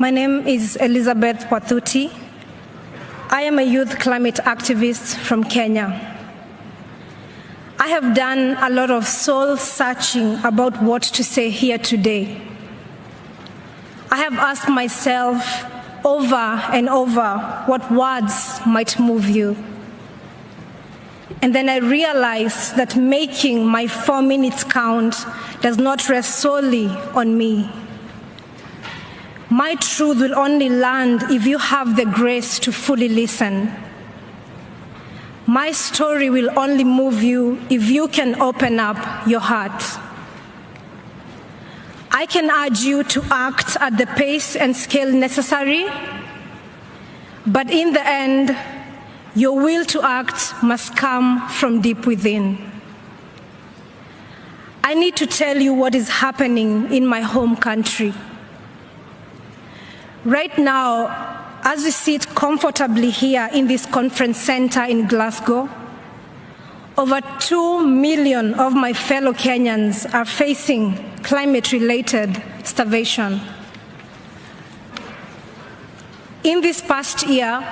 My name is Elizabeth Wathuti. I am a youth climate activist from Kenya. I have done a lot of soul searching about what to say here today. I have asked myself over and over what words might move you. And then I realized that making my 4 minutes count does not rest solely on me. My truth will only land if you have the grace to fully listen. My story will only move you if you can open up your heart. I can urge you to act at the pace and scale necessary, but in the end, your will to act must come from deep within. I need to tell you what is happening in my home country. Right now, as we sit comfortably here in this conference center in Glasgow, over 2 million of my fellow Kenyans are facing climate-related starvation. In this past year,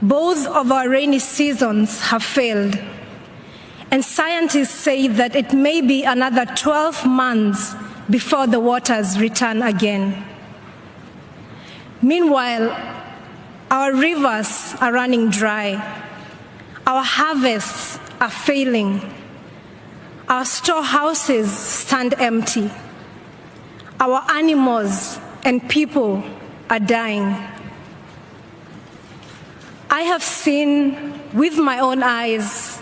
both of our rainy seasons have failed, and scientists say that it may be another 12 months before the waters return again. Meanwhile, our rivers are running dry, our harvests are failing, our storehouses stand empty, our animals and people are dying. I have seen with my own eyes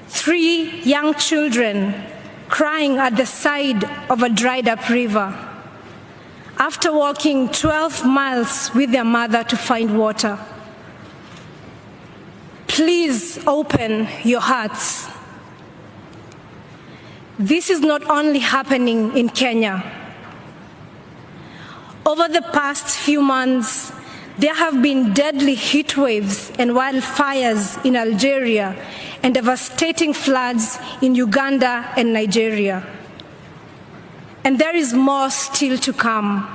3 young children crying at the side of a dried-up river after walking 12 miles with their mother to find water. Please open your hearts. This is not only happening in Kenya. Over the past few months, there have been deadly heat waves and wildfires in Algeria and devastating floods in Uganda and Nigeria. And there is more still to come.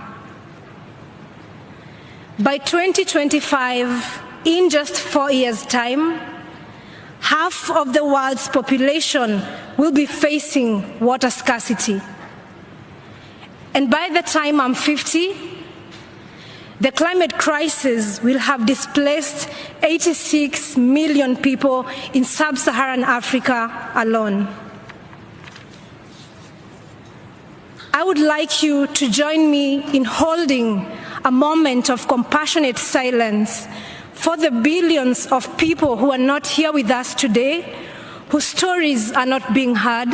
By 2025, in just 4 years' time, half of the world's population will be facing water scarcity. And by the time I'm 50, the climate crisis will have displaced 86 million people in sub-Saharan Africa alone. I would like you to join me in holding a moment of compassionate silence for the billions of people who are not here with us today, whose stories are not being heard,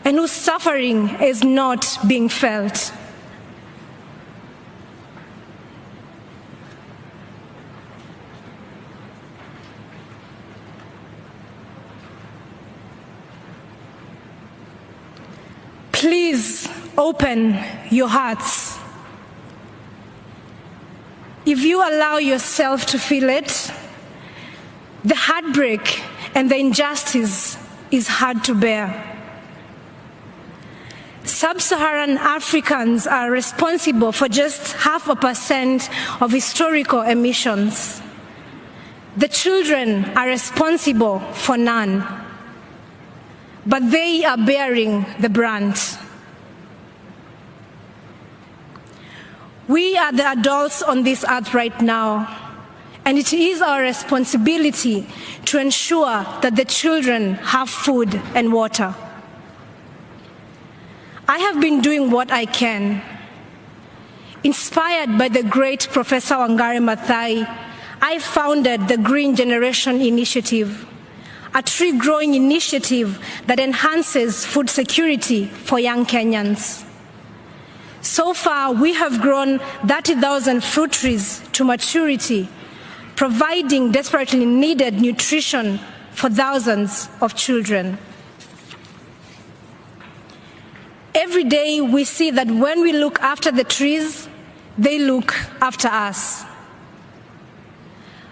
and whose suffering is not being felt. Please open your hearts. If you allow yourself to feel it, the heartbreak and the injustice is hard to bear. Sub-Saharan Africans are responsible for just 0.5% of historical emissions. The children are responsible for none, but they are bearing the brunt. We are the adults on this earth right now, and it is our responsibility to ensure that the children have food and water. I have been doing what I can. Inspired by the great Professor Wangari Maathai, I founded the Green Generation Initiative, a tree-growing initiative that enhances food security for young Kenyans. So far, we have grown 30,000 fruit trees to maturity, providing desperately needed nutrition for thousands of children. Every day, we see that when we look after the trees, they look after us.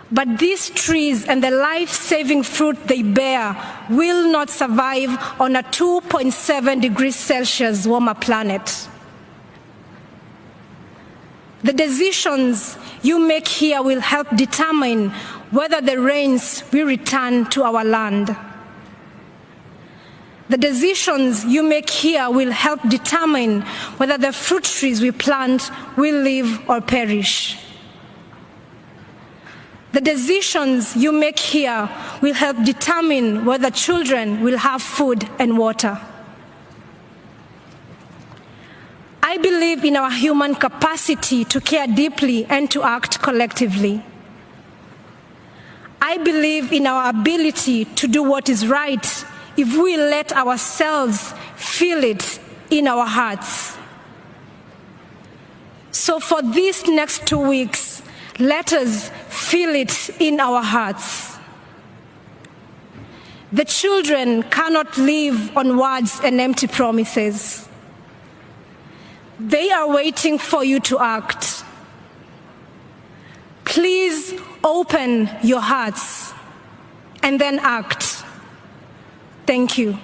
But these trees and the life-saving fruit they bear will not survive on a 2.7 degrees Celsius warmer planet. The decisions you make here will help determine whether the rains will return to our land. The decisions you make here will help determine whether the fruit trees we plant will live or perish. The decisions you make here will help determine whether children will have food and water. I believe in our human capacity to care deeply and to act collectively. I believe in our ability to do what is right if we let ourselves feel it in our hearts. So for these next 2 weeks, let us feel it in our hearts. The children cannot live on words and empty promises. They are waiting for you to act. Please open your hearts and then act. Thank you.